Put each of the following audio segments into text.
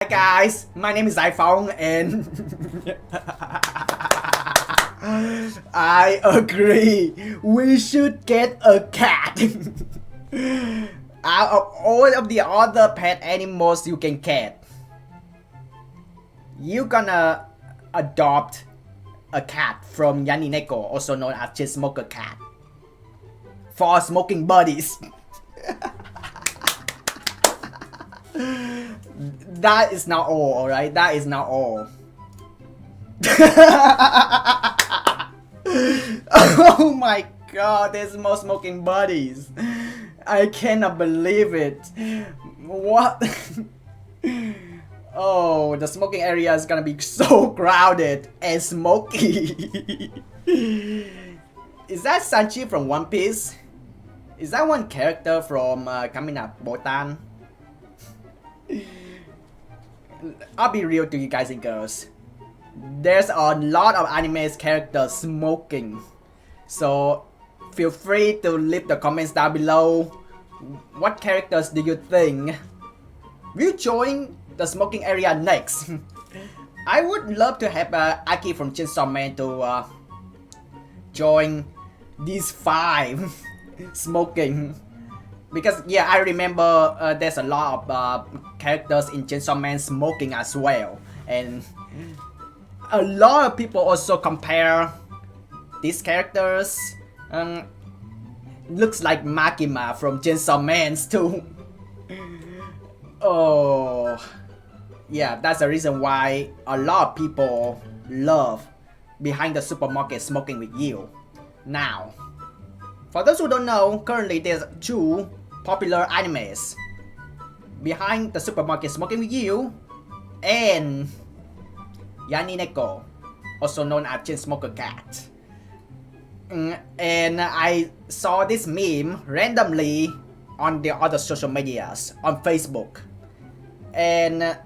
Hi guys, my name is iPhong and I agree, we should get a cat. Out of all of the other pet animals you can get, you gonna adopt a cat from Yanineko, also known as Chain Smoker Cat, for smoking buddies. That is not all, alright? That is not all. Oh my god, there's more smoking buddies. I cannot believe it. What? Oh, the smoking area is gonna be so crowded and smoky. Is that Sanchi from One Piece? Is that one character from Kamina Botan? I'll be real to you guys and girls. There's a lot of anime's characters smoking. So feel free to leave the comments down below. What characters do you think will join the smoking area next? I would love to have Aki from Chainsaw Man to join these 5 smoking. Because yeah, I remember there's a lot of characters in Chainsaw Man smoking as well, and a lot of people also compare these characters. Looks like Makima from Chainsaw Man too. Oh, yeah, that's the reason why a lot of people love Behind the Supermarket Smoking with You. Now, for those who don't know, currently there's 2 popular animes: Behind the Supermarket Smoking with You and Yanineko, also known as Chain Smoker Cat. And I saw this meme randomly on the other social medias, on Facebook. And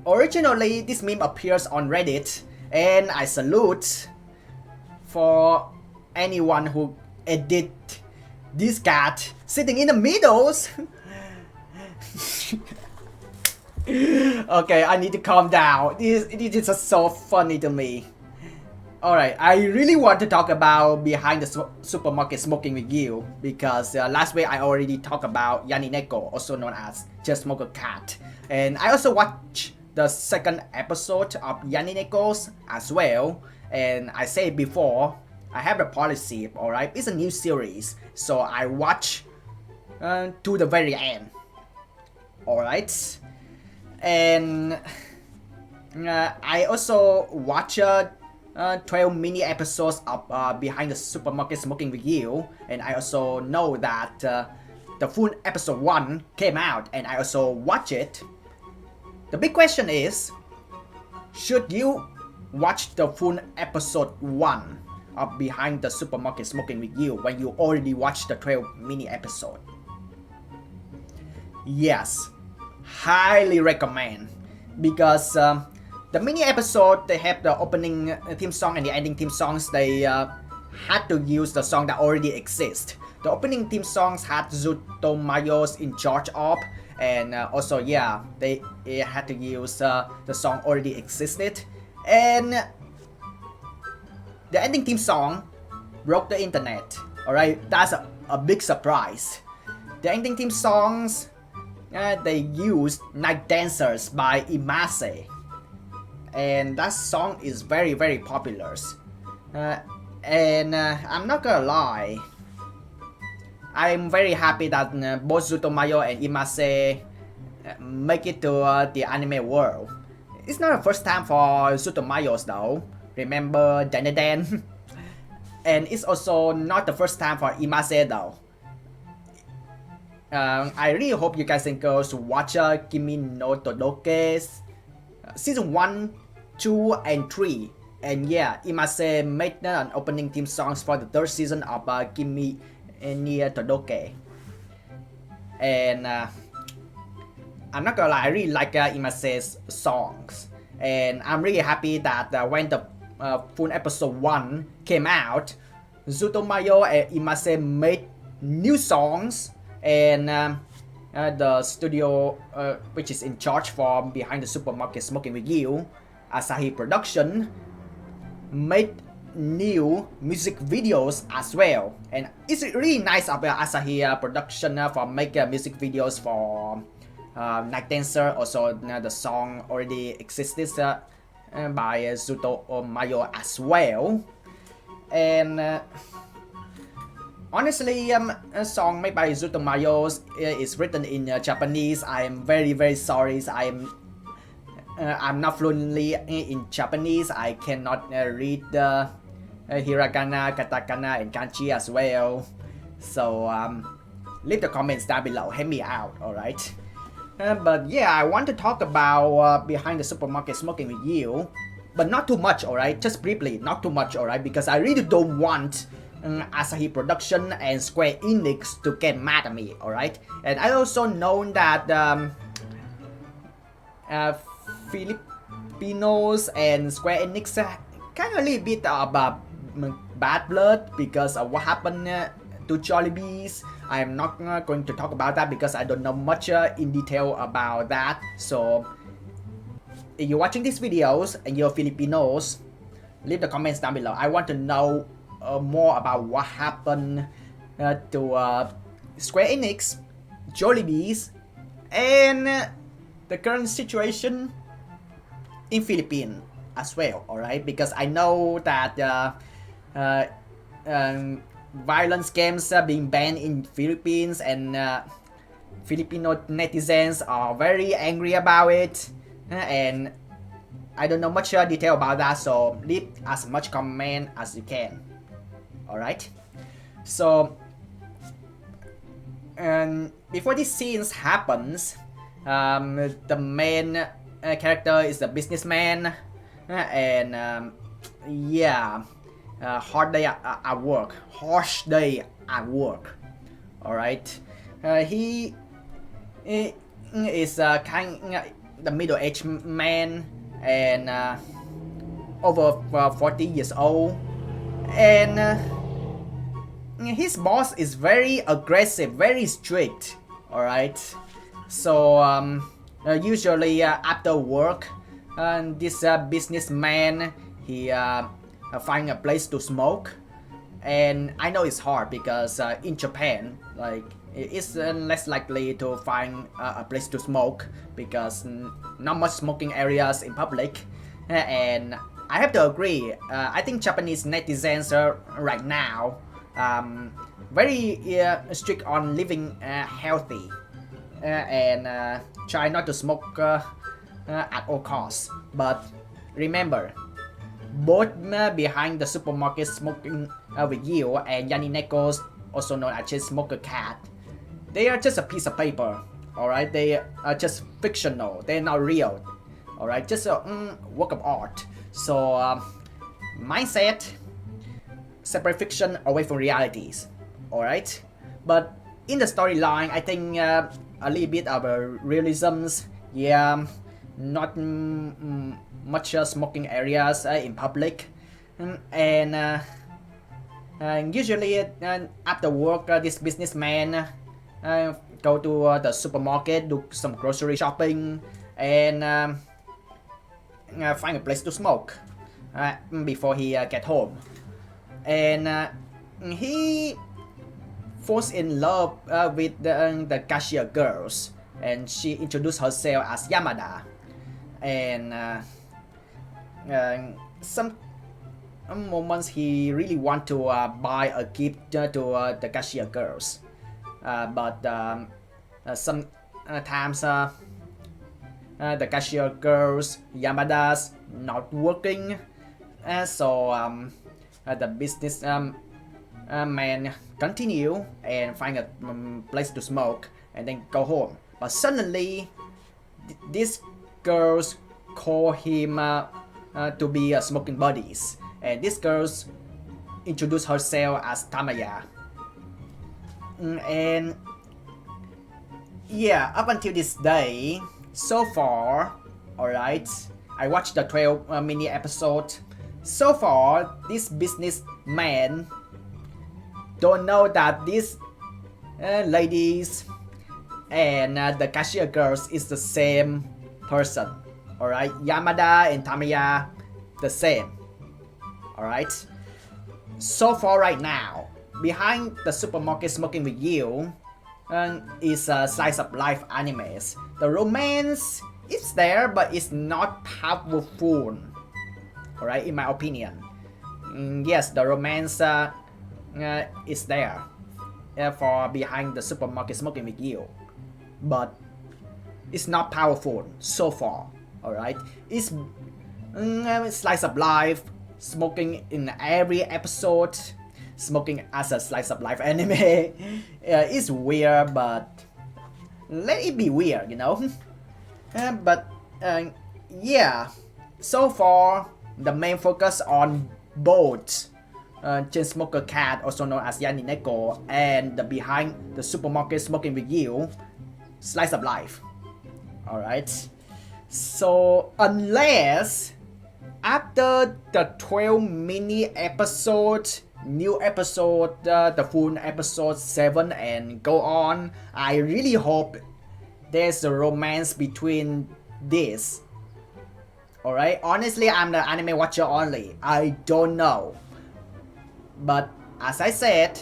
originally this meme appears on Reddit, and I salute for anyone who edit this cat sitting in the middles. Okay, I need to calm down. It is just so funny to me. Alright, I really want to talk about Behind the Supermarket Smoking with You, because last week I already talked about Yanineko, also known as Just Smoker Cat. And I also watched the second episode of Yanineko's as well. And I said before, I have a policy, alright? It's a new series, so I watch to the very end. Alright? And I also watched 12 mini episodes of Behind the Supermarket Smoking with You, and I also know that the full episode 1 came out, and I also watched it. The big question is, should you watch the full episode 1 of Behind the Supermarket Smoking with You when you already watched the 12 mini episode? Yes, highly recommend, because the mini episode, they have the opening theme song and the ending theme songs. They had to use the song that already exists. The opening theme songs had Zutomayo's in charge of, and also yeah, they had to use the song already existed. And the ending theme song broke the internet. Alright, that's a big surprise. The ending theme songs, they used Night Dancers by Imase. And that song is very popular. And I'm not gonna lie, I'm very happy that both Zutomayo and Imase make it to the anime world. It's not the first time for Zutomayo's though. Remember Den? And it's also not the first time for Imase though. I really hope you guys and girls watch Kimi no Todoke season 1, 2, and 3. And yeah, Imase made an opening theme songs for the 3rd season of Kimi no Todoke. And I'm not gonna lie, I really like Imase's songs. And I'm really happy that when the full episode 1 came out, Zutomayo and Imase made new songs, and the studio which is in charge from behind the supermarket smoking with you, Asahi Production, made new music videos as well, and it's really nice of Asahi Production for making music videos for Night Dancer. Also, the song already existed by Zuto Mayo as well, and honestly, a song made by Zuto Mayo is written in Japanese. I am very sorry. I'm not fluently in Japanese. I cannot read the hiragana, katakana, and kanji as well. So leave the comments down below. Help me out, alright? But yeah, I want to talk about behind the supermarket smoking with you, but not too much, alright? Just briefly, not too much, alright? Because I really don't want Asahi Production and Square Enix to get mad at me, alright? And I also know that Filipinos and Square Enix kind of a little bit of bad blood because of what happened to Jollibees. I am not going to talk about that because I don't know much in detail about that. So if you're watching these videos and you're Filipinos, leave the comments down below. I want to know more about what happened to Square Enix, Jollibees, and the current situation in Philippines as well, alright? Because I know that violence games being banned in Philippines, and Filipino netizens are very angry about it, and I don't know much detail about that, so leave as much comment as you can, alright? So before these scenes happens, the main character is a businessman, and yeah, hard day at work, harsh day at work. All right, he is the middle-aged man, and over 40 years old, and his boss is very aggressive, very strict. All right. So usually after work, this businessman, he find a place to smoke, and I know it's hard because in Japan, like, it's less likely to find a place to smoke because not much smoking areas in public, and I have to agree. I think Japanese netizens right now very strict on living healthy. And try not to smoke at all costs. But remember, both behind the supermarket smoking with you and Yaninekos, also known as Chain Smoker Cat, they are just a piece of paper. Alright, they are just fictional. They're not real. Alright, just a work of art. So mindset, separate fiction away from realities. Alright, but in the storyline, I think a little bit of realisms. Yeah, not much smoking areas in public, and usually after work, this businessman go to the supermarket, do some grocery shopping, and find a place to smoke before he get home, and he falls in love with the cashier girls, and she introduced herself as Yamada, and some moments he really want to buy a gift to the cashier girls, but sometimes the cashier girls Yamada's not working, so the business man continue and find a place to smoke and then go home. But suddenly, these girls call him to be smoking buddies, and this girls introduce herself as Tamaya. And yeah, up until this day, so far, alright, I watched the 12 mini episode. So far, this businessman don't know that these ladies and the cashier girls is the same person. Alright, Yamada and Tamiya, the same. Alright. So far right now, behind the supermarket smoking with you is a slice of life animes. The romance is there, but it's not powerful. Alright, in my opinion. Yes, the romance is there for behind the supermarket smoking with you, but it's not powerful so far. Alright, it's slice of life, smoking in every episode, smoking as a slice of life anime. It's weird, but let it be weird, you know. But yeah, so far the main focus on both Chainsmoker Cat, also known as Yanineko, and the behind the supermarket smoking with you, slice of life. Alright, so unless after the 12 mini episodes, new episode, the full episode 7 and go on, I really hope there's a romance between this. Alright, honestly, I'm the anime watcher only, I don't know. But as I said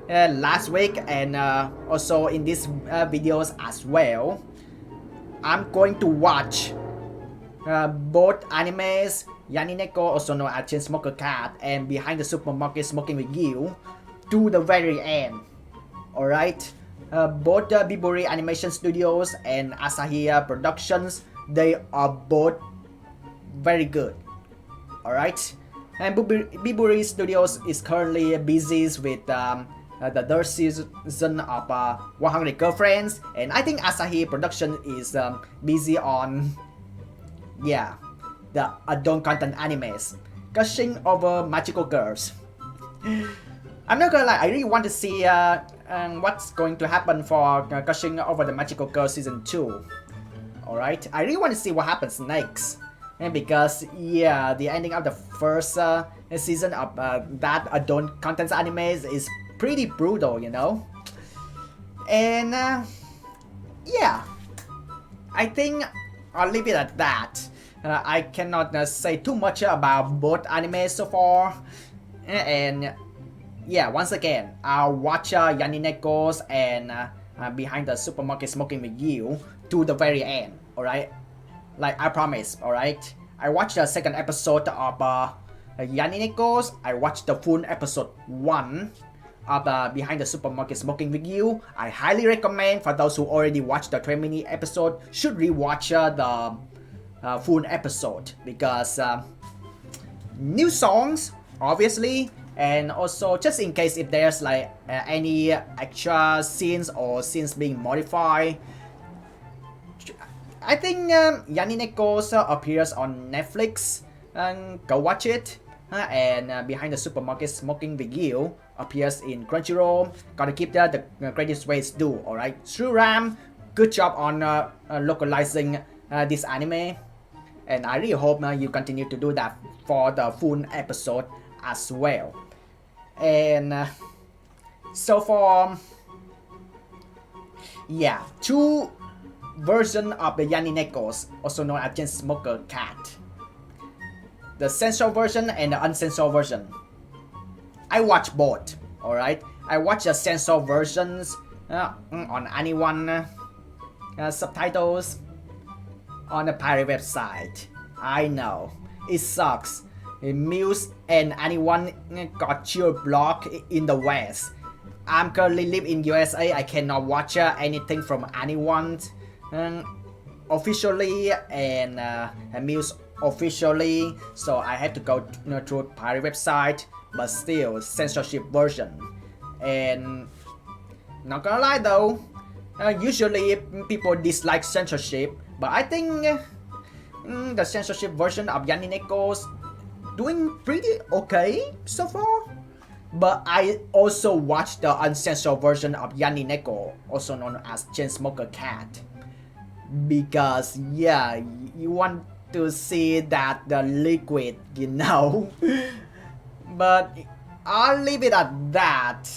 last week and also in these videos as well, I'm going to watch both animes, Yanineko, also known as Chainsmoker Cat, and Behind the Supermarket Smoking with You, to the very end. Alright? Both Biburi Animation Studios and Asahi Productions, they are both very good. Alright? And Biburi Studios is currently busy with the third season of 100 Girlfriends, and I think Asahi Production is busy on, yeah, the adult content animes, gushing over magical girls. I'm not gonna lie, I really want to see what's going to happen for gushing over the magical girl season 2. Alright, I really want to see what happens next. And because, yeah, the ending of the first season of that adult content animes is pretty brutal, you know? And, yeah, I think I'll leave it at that. I cannot say too much about both animes so far. And, yeah, once again, I'll watch Yanineko's and Behind the Supermarket Smoking with You to the very end, alright? Like I promise, alright? I watched the second episode of Yanineko's. I watched the full episode 1 of Behind the Supermarket Smoking with You. I highly recommend for those who already watched the 20 minute episode should rewatch the full episode because new songs, obviously, and also just in case if there's like any extra scenes or scenes being modified. I think Yanineko's appears on Netflix, and go watch it. And Behind the Supermarket Smoking with You appears in Crunchyroll. Gotta keep the credits where it's due, alright? Shuram, good job on localizing this anime. And I really hope you continue to do that for the full episode as well. And so for, yeah, 2 version of the Yaninekos, also known as Chainsmoker Cat. The censored version and the uncensored version. I watch both, alright? I watch the censored versions on anyone subtitles on the pirate website. I know, it sucks. Muse and anyone got geo blocked in the West. I'm currently live in USA, I cannot watch anything from anyone officially and Muse officially, so I had to go through pirate website, but still censorship version. And not gonna lie though, usually people dislike censorship, but I think the censorship version of Yanineko's doing pretty okay so far. But I also watched the uncensored version of Yanineko, also known as Chainsmoker Cat, because yeah, you want to see that the liquid, you know. But I'll leave it at that.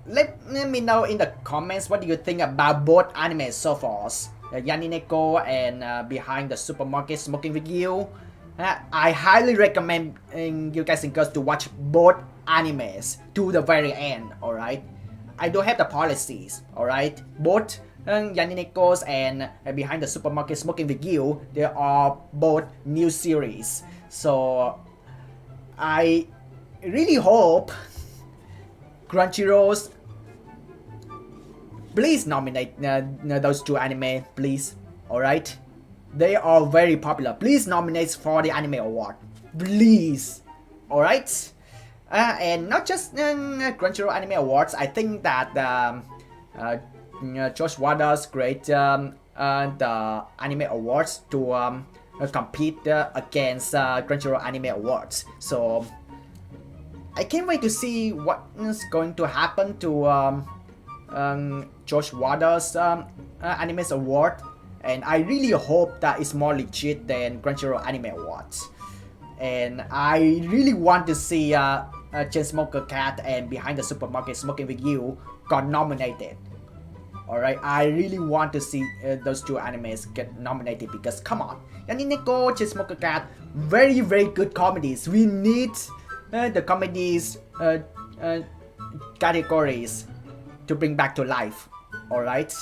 let me know in the comments what do you think about both anime so far. Yanineko and Behind the Supermarket Smoking with You. I highly recommend you guys and girls to watch both animes to the very end, alright? I do have the policies, alright? Both Yaninekos and Behind the Supermarket Smoking with You, they are both new series. So I really hope Crunchyroll, please nominate those two anime, please. Alright? They are very popular. Please nominate for the anime award. Please. Alright? And not just Crunchyroll Anime Awards. I think that Josh Wada's great the anime awards to compete against Crunchyroll Anime Awards. So I can't wait to see what is going to happen to Josh Wada's Anime's award, and I really hope that it's more legit than Crunchyroll Anime Awards. And I really want to see Chainsmoker Cat and Behind the Supermarket Smoking with You got nominated. Alright, I really want to see those two animes get nominated because come on, Yanineko, Chainsmoker Cat, very good comedies. We need the comedies categories to bring back to life. Alright,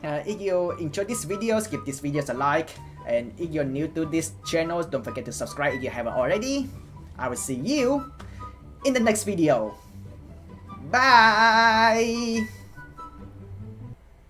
if you enjoyed this videos, give this videos a like, and if you're new to this channel, don't forget to subscribe if you haven't already. I will see you in the next video. Bye.